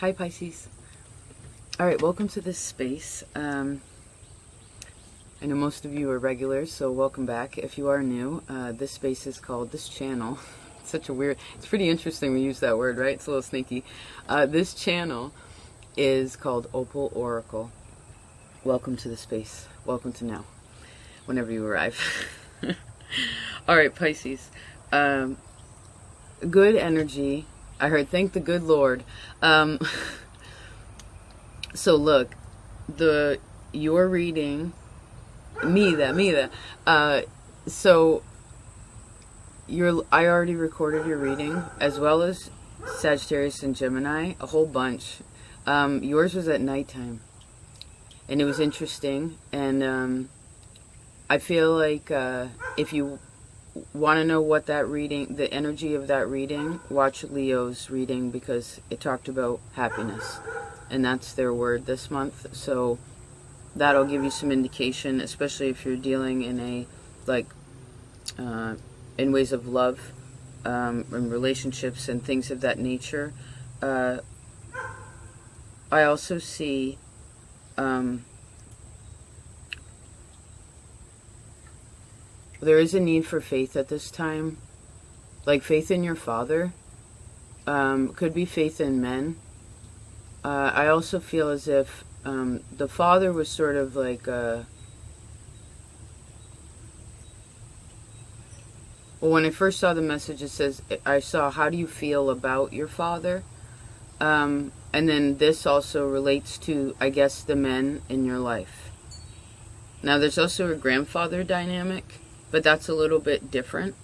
Hi, Pisces. All right, welcome to this space. I know most of you are regulars, so welcome back. If you are new, this space is called, this channel, it's such a weird, it's pretty interesting we use that word, right? It's a little sneaky. This channel is called Opal Oracle. Welcome to the space. Welcome to now, whenever you arrive. All right, Pisces. Good energy. I heard, thank the good Lord. So look, your reading, so I already recorded your reading, as well as Sagittarius and Gemini, a whole bunch. Yours was at nighttime, and it was interesting, and I feel like if you want to know what that reading, the energy of that reading, watch Leo's reading, because it talked about happiness, and that's their word this month. So that'll give you some indication, especially if you're dealing in a in ways of love, and relationships and things of that nature. I also see there is a need for faith at this time, like faith in your father. Could be faith in men. I also feel as if the father was sort of like well, when I first saw the message, it says, I saw, how do you feel about your father? And then this also relates to, I guess, the men in your life. Now, there's also a grandfather dynamic, but that's a little bit different.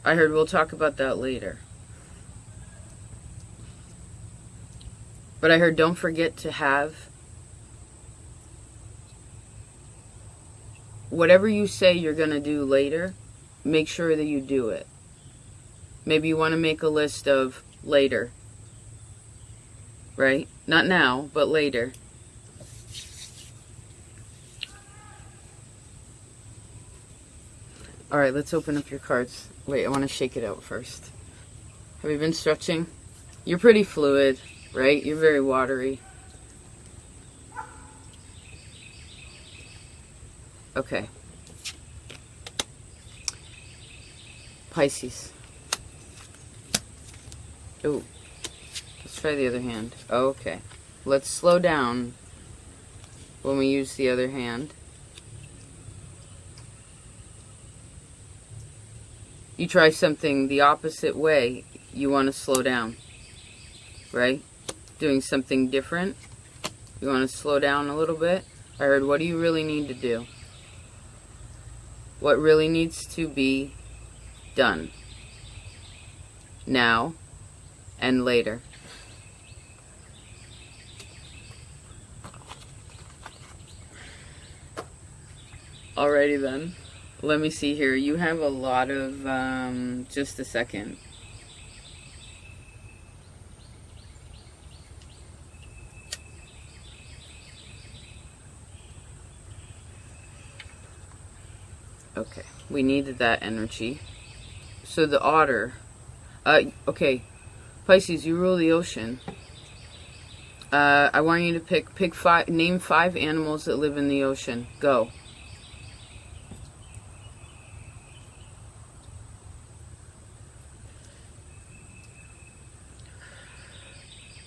I heard we'll talk about that later. But I heard don't forget to have whatever you say you're going to do later, make sure that you do it. Maybe you want to make a list of later. Right? Not now, but later. All right, let's open up your cards. Wait, I want to shake it out first. Have you been stretching? You're pretty fluid, right? You're very watery. Okay. Pisces. Oh, let's try the other hand. Okay. Let's slow down when we use the other hand. You try something the opposite way, you want to slow down, right? Doing something different, you want to slow down a little bit. I heard, what do you really need to do? What really needs to be done? Now and later. Alrighty then. Let me see here. You have a lot of, just a second. Okay, we needed that energy. So the otter, okay, Pisces, you rule the ocean. I want you to name 5 animals that live in the ocean. Go.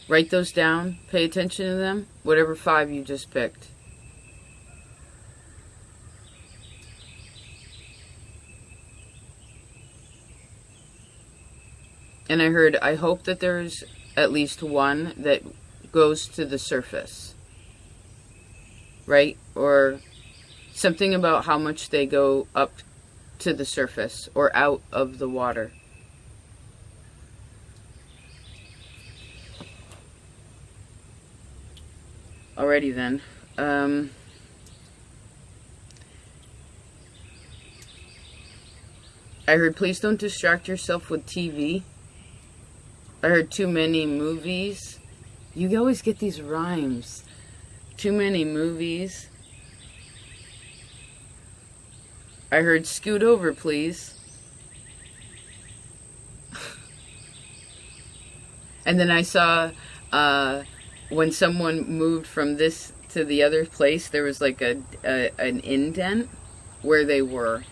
Write those down. Pay attention to them. Whatever 5 you just picked. And I heard, I hope that there's at least one that goes to the surface. Right? Or something about how much they go up to the surface or out of the water. Alrighty then. I heard, please don't distract yourself with TV. I heard too many movies. You always get these rhymes. Too many movies. I heard scoot over, please. And then I saw when someone moved from this to the other place, there was like an indent where they were.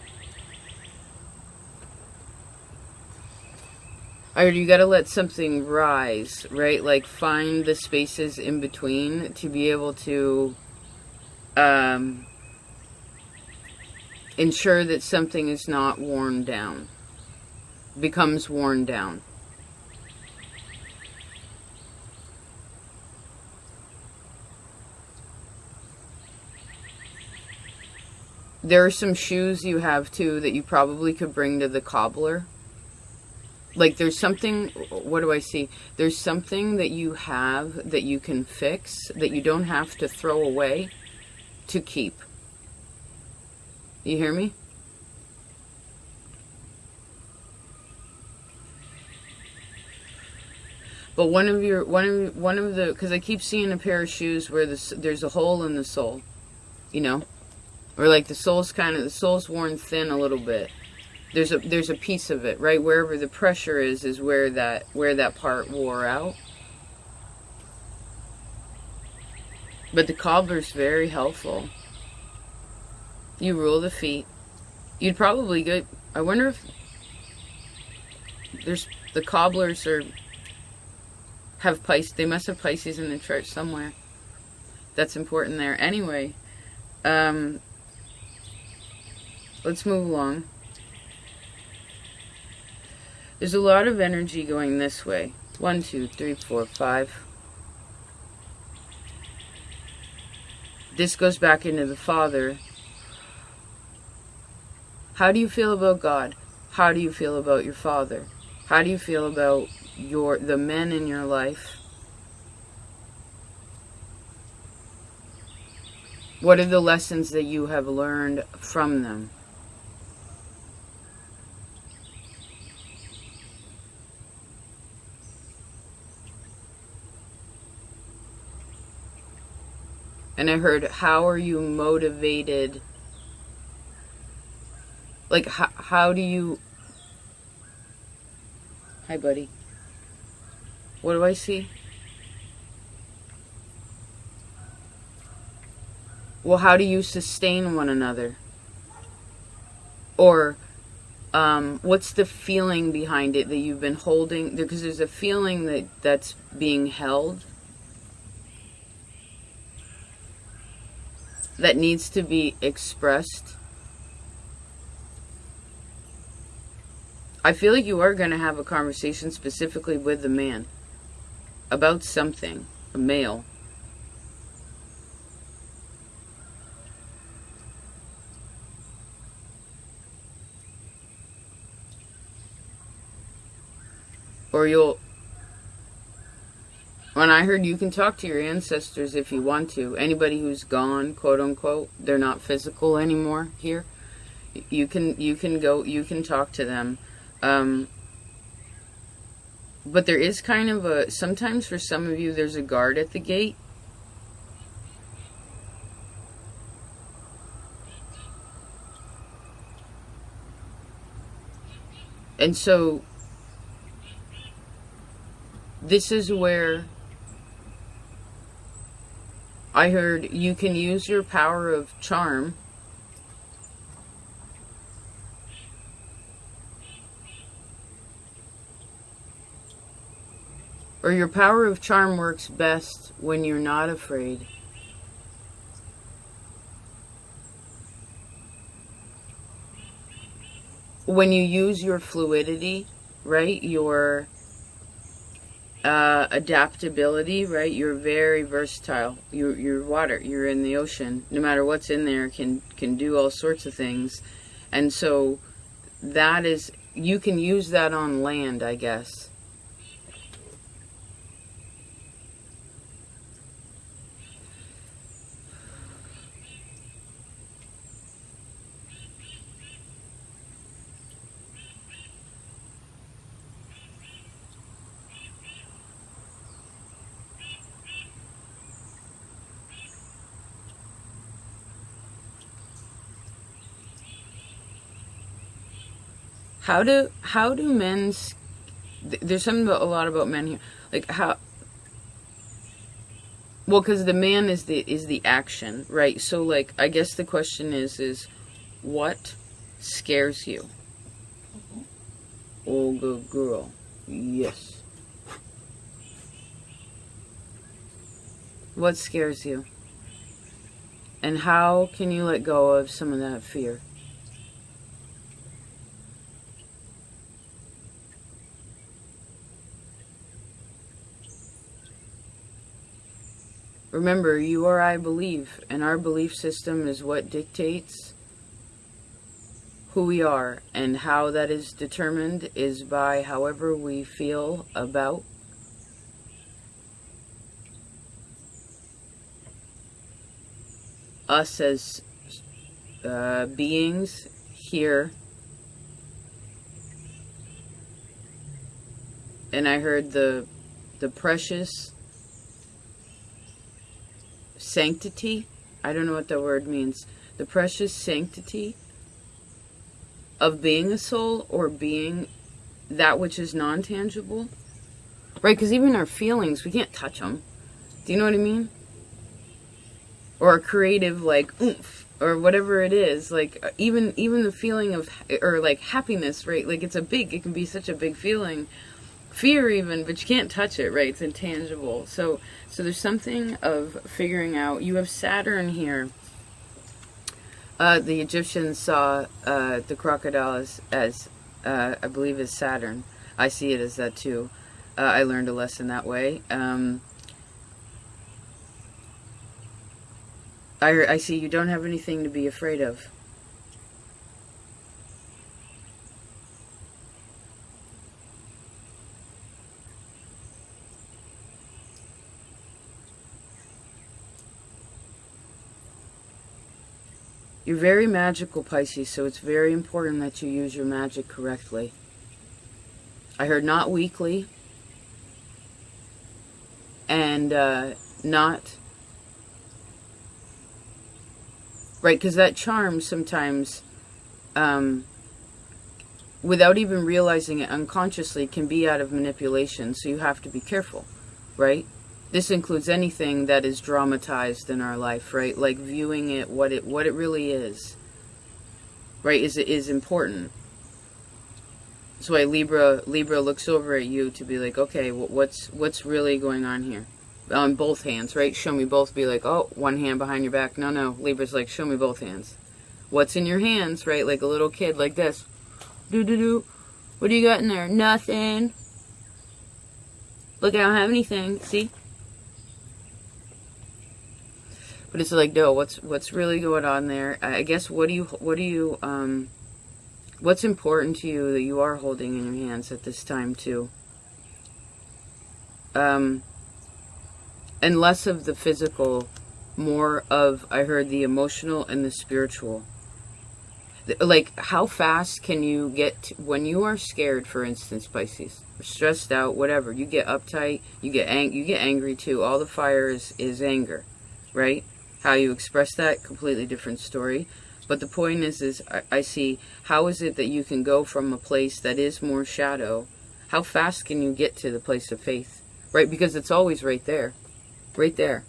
Or you got to let something rise, right? Like find the spaces in between to be able to ensure that something is not worn down, becomes worn down. There are some shoes you have too that you probably could bring to the cobbler. Like there's something, what do I see? There's something that you have that you can fix, that you don't have to throw away, to keep. You hear me? But one of the, because I keep seeing a pair of shoes where there's a hole in the sole, you know, or like the sole's worn thin a little bit. There's a piece of it, right? Wherever the pressure is where that part wore out. But the cobbler's very helpful. You rule the feet. You'd probably get, I wonder if the cobblers have Pisces. They must have Pisces in the church somewhere. That's important there. Anyway, let's move along. There's a lot of energy going this way. 1, 2, 3, 4, 5. This goes back into the Father. How do you feel about God? How do you feel about your Father? How do you feel about the men in your life? What are the lessons that you have learned from them? And I heard, how are you motivated? Like, how do you... Hi, buddy. What do I see? Well, how do you sustain one another? Or, what's the feeling behind it that you've been holding? Because there's a feeling that's being held, that needs to be expressed. I feel like you are going to have a conversation specifically with the man about something, a male. Or when I heard you can talk to your ancestors if you want to. Anybody who's gone, quote unquote, they're not physical anymore here. You can talk to them. But there is kind of sometimes for some of you, there's a guard at the gate. And so, this is where I heard you can use your power of charm or your power of charm works best when you're not afraid. When you use your fluidity, right? Your adaptability, right? You're very versatile. You're water. You're in the ocean. No matter what's in there can do all sorts of things. And so that is, you can use that on land, I guess. How do men there's something a lot about men here. Like how... Well, because the man is the action, right? So, like, I guess the question is what scares you? Oh, good girl. Yes. What scares you? And how can you let go of some of that fear? Remember, you or I believe, and our belief system is what dictates who we are, and how that is determined is by however we feel about us as beings here. And I heard the precious sanctity. I don't know what that word means. The precious sanctity of being a soul, or being that which is non-tangible. Right? Because even our feelings, we can't touch them. Do you know what I mean? Or a creative, like, oomph, or whatever it is. Like, even the feeling of, or like happiness, right? Like, it can be such a big feeling. Fear even, but you can't touch it, right? It's intangible. So there's something of figuring out. You have Saturn here. The Egyptians saw the crocodile as I believe, is Saturn. I see it as that too. I learned a lesson that way. I see you don't have anything to be afraid of. You're very magical, Pisces, so it's very important that you use your magic correctly. I heard not weakly, and not... Right, because that charm sometimes, without even realizing it unconsciously, can be out of manipulation, so you have to be careful, right? This includes anything that is dramatized in our life, right? Like viewing it what it really is, right? Is important. That's why Libra looks over at you to be like, okay, what's really going on here? On both hands, right? Show me both. Be like, oh, one hand behind your back. No. Libra's like, show me both hands. What's in your hands, right? Like a little kid, like this. Do. What do you got in there? Nothing. Look, I don't have anything. See? But it's like, no, what's really going on there? I guess what's important to you that you are holding in your hands at this time too? And less of the physical, more of, I heard, the emotional and the spiritual. Like, how fast can you get when you are scared, for instance, Pisces, or stressed out, whatever? You get uptight, you get angry too. All the fire is anger, right? How you express that, completely different story. But the point is I see, how is it that you can go from a place that is more shadow? How fast can you get to the place of faith, right? Because it's always right there, right there.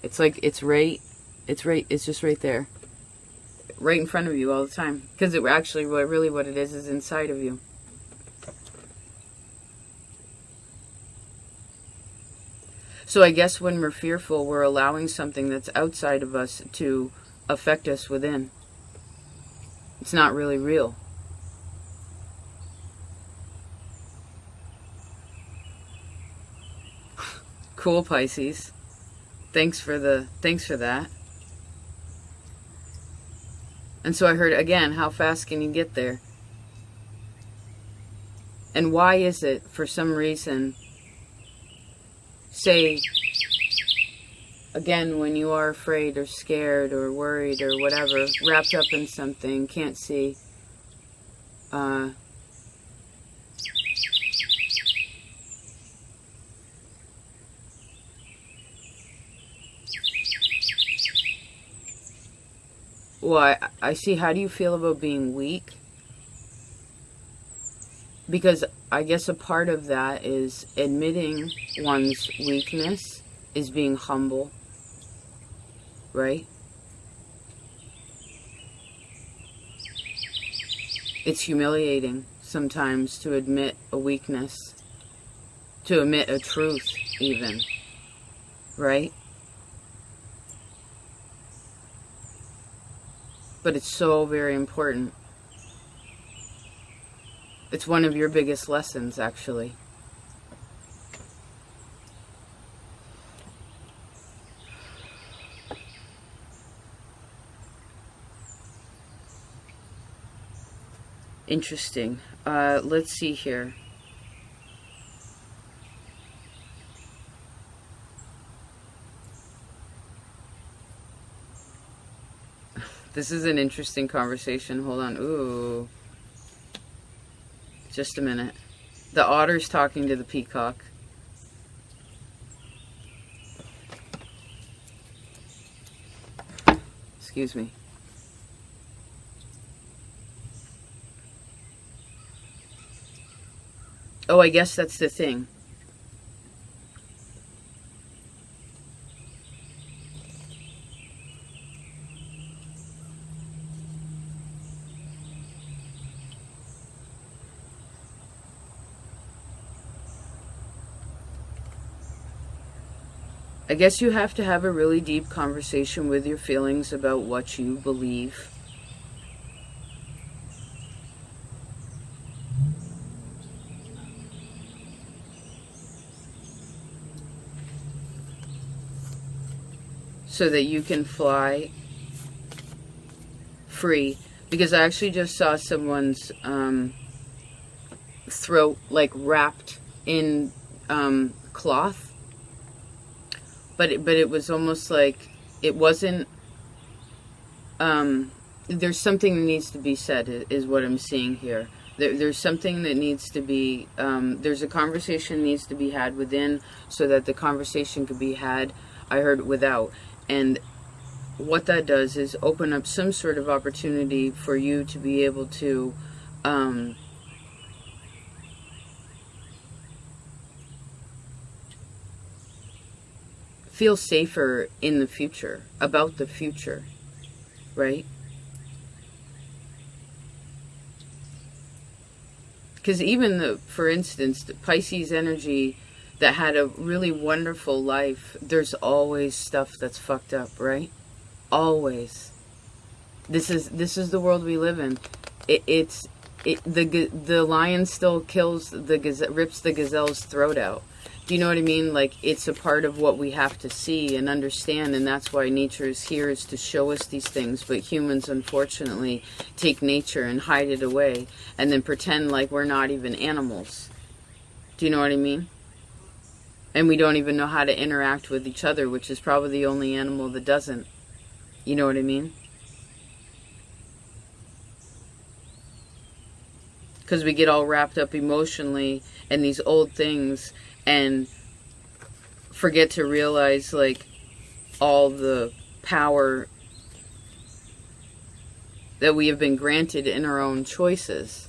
It's like it's just right there, right in front of you all the time. Because it actually, really, what it is inside of you. So I guess when we're fearful, we're allowing something that's outside of us to affect us within. It's not really real. Cool, Pisces. Thanks for that. And so I heard again, how fast can you get there? And why is it, for some reason, say, again, when you are afraid or scared or worried or whatever, wrapped up in something, can't see, well, I see, how do you feel about being weak? Because I guess a part of that is admitting one's weakness is being humble, right? It's humiliating sometimes to admit a weakness, to admit a truth even, right? But it's so very important. It's one of your biggest lessons, actually. Interesting. Let's see here. This is an interesting conversation. Hold on. Ooh. Just a minute. The otter's talking to the peacock. Excuse me. Oh, I guess that's the thing. I guess you have to have a really deep conversation with your feelings about what you believe. So that you can fly free. Because I actually just saw someone's throat like wrapped in cloth. But it was almost like it wasn't. There's something that needs to be said, is what I'm seeing here. There's something that needs to be. There's a conversation needs to be had within, so that the conversation could be had. I heard without, and what that does is open up some sort of opportunity for you to be able to. Feel safer in the future, about the future, right? Because even for instance, the Pisces energy that had a really wonderful life, there's always stuff that's fucked up, right? Always. This is the world we live in. The lion still kills rips the gazelle's throat out. Do you know what I mean? Like, it's a part of what we have to see and understand, and that's why nature is here, is to show us these things. But humans, unfortunately, take nature and hide it away, and then pretend like we're not even animals. Do you know what I mean? And we don't even know how to interact with each other, which is probably the only animal that doesn't. You know what I mean? Because we get all wrapped up emotionally in these old things and forget to realize, like, all the power that we have been granted in our own choices.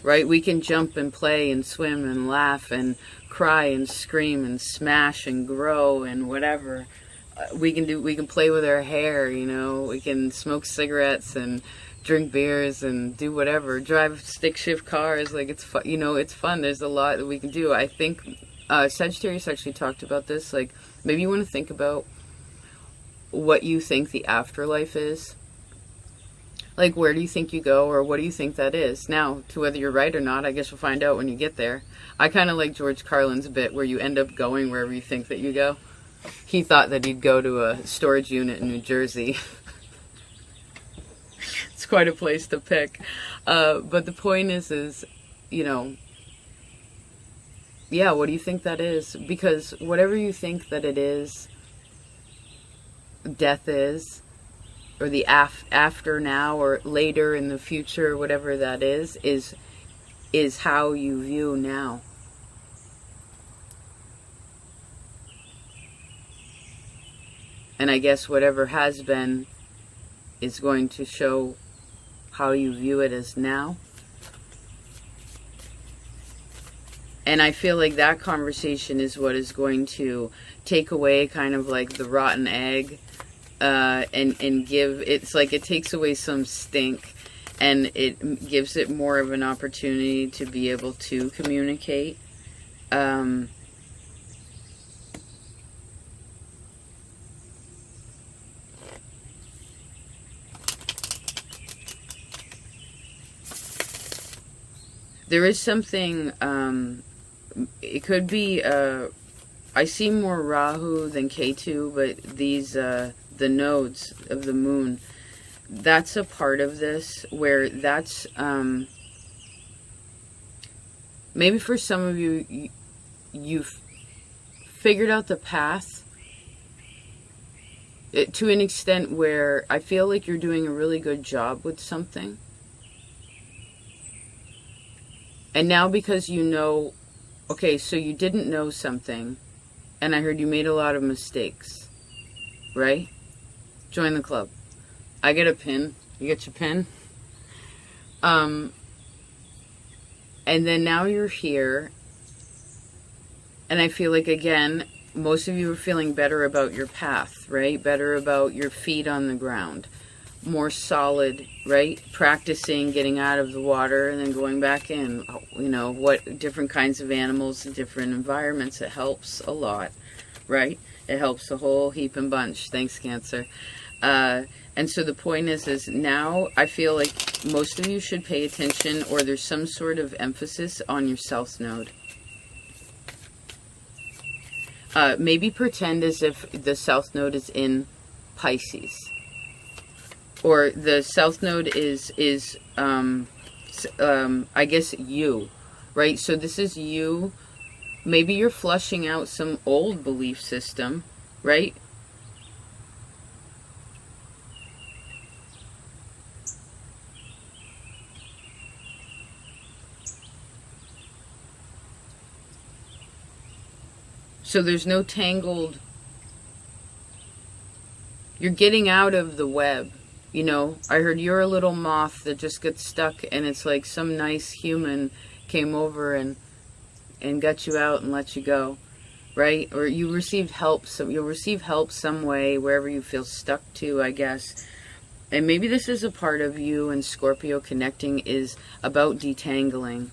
Right? We can jump and play and swim and laugh and cry and scream and smash and grow and whatever. We can play with our hair, you know, we can smoke cigarettes and drink beers and do whatever, drive stick shift cars, like, it's fun, you know, it's fun. There's a lot that we can do. I think Sagittarius actually talked about this, like, maybe you want to think about what you think the afterlife is. Like, where do you think you go, or what do you think that is? Now, to whether you're right or not, I guess we'll find out when you get there. I kind of like George Carlin's bit where you end up going wherever you think that you go. He thought that he'd go to a storage unit in New Jersey. It's quite a place to pick. But the point is, you know, yeah, what do you think that is? Because whatever you think that it is, death is, or the after now, or later in the future, whatever that is how you view now. And I guess whatever has been is going to show how you view it as now. And I feel like that conversation is what is going to take away kind of like the rotten egg, and give, it's like it takes away some stink, and it gives it more of an opportunity to be able to communicate. There is something, it could be, I see more Rahu than Ketu, but these, the nodes of the moon, that's a part of this, where that's, maybe for some of you, you've figured out the path to an extent where I feel like you're doing a really good job with something. And now because you know, okay, so you didn't know something, and I heard you made a lot of mistakes, right? Join the club. I get a pin. You get your pin? And then now you're here, and I feel like, again, most of you are feeling better about your path, right? Better about your feet on the ground. More solid, right? Practicing getting out of the water and then going back in. You know, what different kinds of animals and different environments. It helps a lot, right? It helps a whole heap and bunch. Thanks, Cancer. And so the point is now I feel like most of you should pay attention, or there's some sort of emphasis on your South Node. Maybe pretend as if the South Node is in Pisces. Or the South Node is I guess you, right? So this is you. Maybe you're flushing out some old belief system, right? So there's no tangled, you're getting out of the web. You know, I heard you're a little moth that just gets stuck, and it's like some nice human came over and got you out and let you go, right? Or you received help, so you'll receive help some way wherever you feel stuck to, I guess. And maybe this is a part of you and Scorpio connecting is about detangling,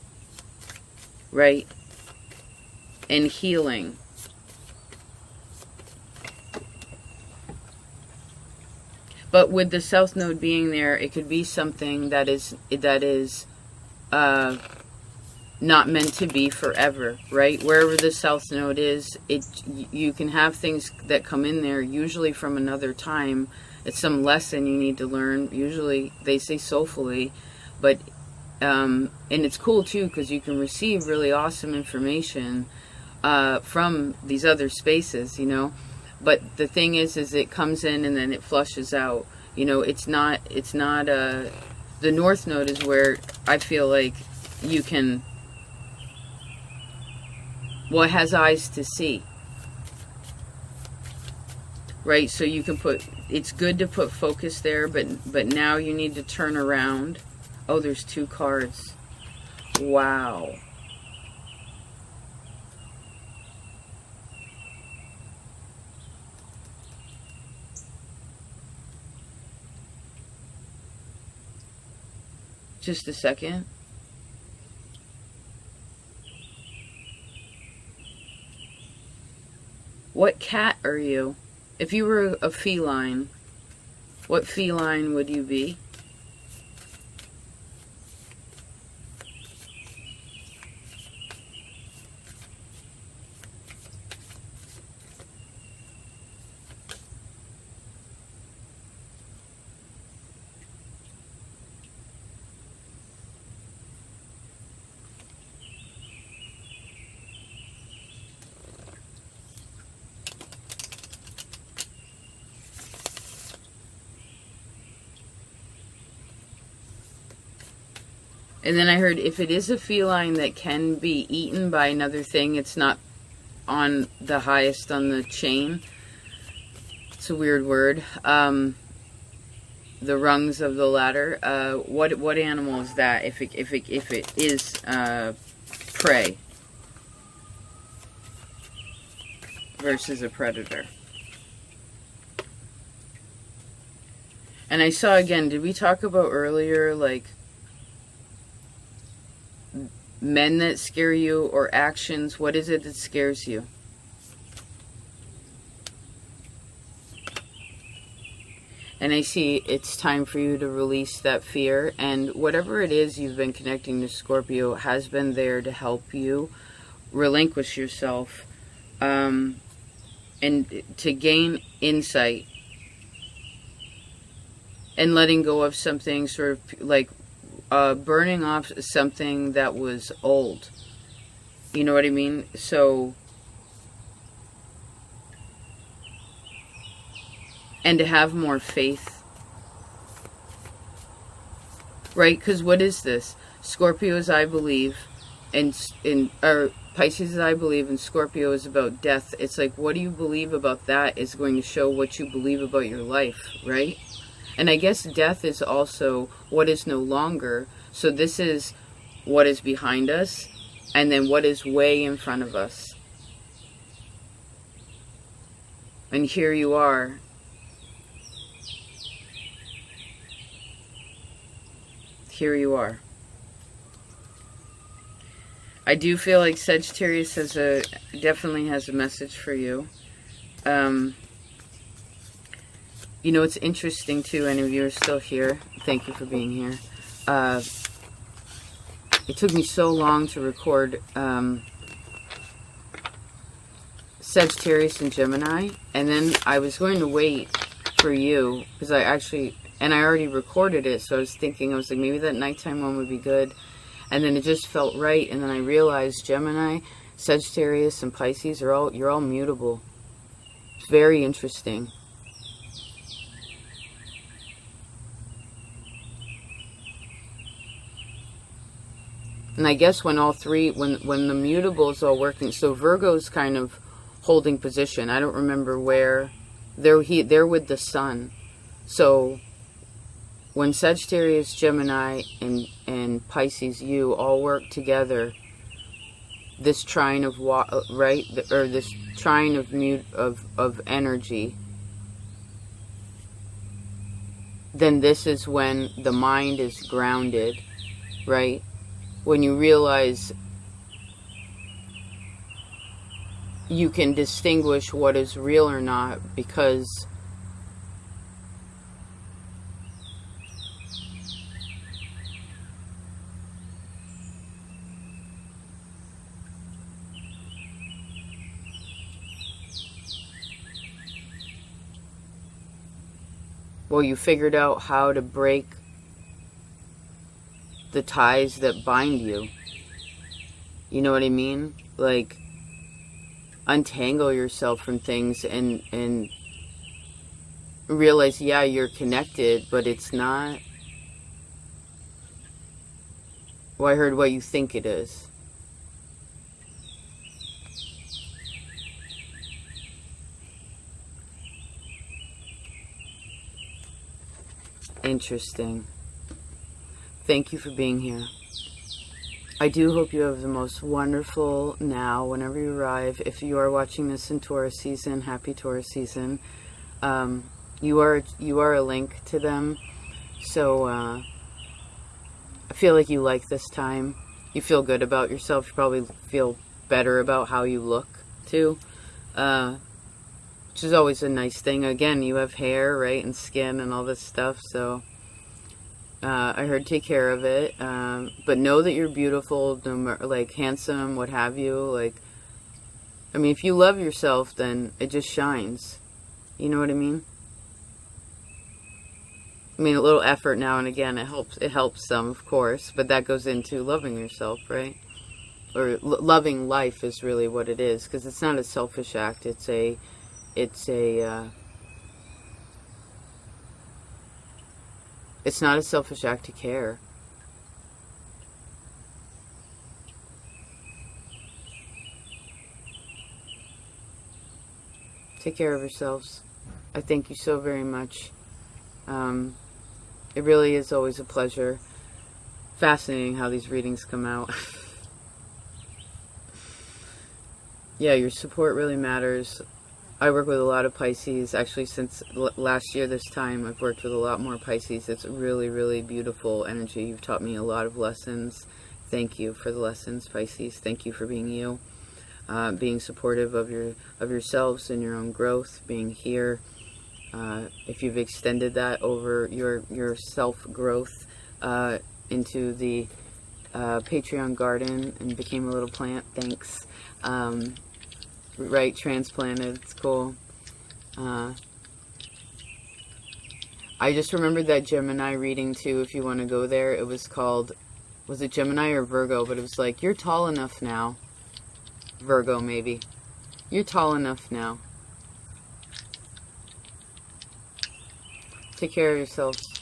right? And healing. But with the South Node being there, it could be something that is not meant to be forever, right? Wherever the South Node is, you can have things that come in there, usually from another time. It's some lesson you need to learn. Usually, they say soulfully, but and it's cool too because you can receive really awesome information from these other spaces, you know. But the thing is it comes in and then it flushes out. You know, it's not, the North Node is where I feel like you can, well, it has eyes to see. Right? So you can put, it's good to put focus there, but now you need to turn around. Oh, there's 2 cards. Wow. Just a second. What cat are you? If you were a feline, what feline would you be? And then I heard if it is a feline that can be eaten by another thing, it's not on the highest on the chain. It's a weird word. the rungs of the ladder. What animal is that? If it is prey versus a predator. And I saw again, did we talk about earlier, like, men that scare you or actions? What is it that scares you? And I see it's time for you to release that fear. And whatever it is you've been connecting to Scorpio has been there to help you relinquish yourself and to gain insight and letting go of something, sort of like burning off something that was old. You know what I mean? So, and to have more faith. Right? Because what is this? Scorpio is I believe, or Pisces is I believe, and Scorpio is about death. It's like, what do you believe about that is going to show what you believe about your life, right? And I guess death is also what is no longer. So this is what is behind us, and then what is way in front of us. And here you are. Here you are. I do feel like Sagittarius definitely has a message for you. You know, it's interesting too, any of you are still here. Thank you for being here. It took me so long to record Sagittarius and Gemini, and then I was going to wait for you, because I already recorded it, so I was like, maybe that nighttime one would be good. And then it just felt right, and then I realized Gemini, Sagittarius, and Pisces you're all mutable. It's very interesting. And I guess when all three, when the mutables all working, so Virgo's kind of holding position. I don't remember where. They're with the sun. So when Sagittarius, Gemini, and Pisces, you all work together, this trine of right, or this trine of energy, then this is when the mind is grounded, right? When you realize you can distinguish what is real or not, because well, you figured out how to break the ties that bind you. You know what I mean? Like, untangle yourself from things and realize, yeah, you're connected, but it's not, well, I heard what you think it is. Interesting. Thank you for being here. I do hope you have the most wonderful now, whenever you arrive. If you are watching this in Taurus season, happy Taurus season. You are a link to them. So I feel like you like this time. You feel good about yourself. You probably feel better about how you look too. Which is always a nice thing. Again, you have hair, right, and skin and all this stuff, so I heard take care of it. But know that you're beautiful, like handsome, what have you. Like, I mean, if you love yourself, then it just shines. You know what I mean? I mean, a little effort now and again, it helps some, of course, but that goes into loving yourself, right? Or loving life is really what it is, because it's not a selfish act. It's not a selfish act to care. Take care of yourselves. I thank you so very much. It really is always a pleasure. Fascinating how these readings come out. Yeah, your support really matters. I work with a lot of Pisces. Actually, since last year this time, I've worked with a lot more Pisces. It's really, really beautiful energy. You've taught me a lot of lessons. Thank you for the lessons, Pisces. Thank you for being you. Being supportive of yourselves and your own growth, being here. If you've extended that over your self-growth into the Patreon garden and became a little plant, thanks. Right, transplanted, it's cool. I just remembered that Gemini reading too, if you want to go there. It was called, was it Gemini or Virgo? But it was like, you're tall enough now. Virgo, maybe. You're tall enough now. Take care of yourselves.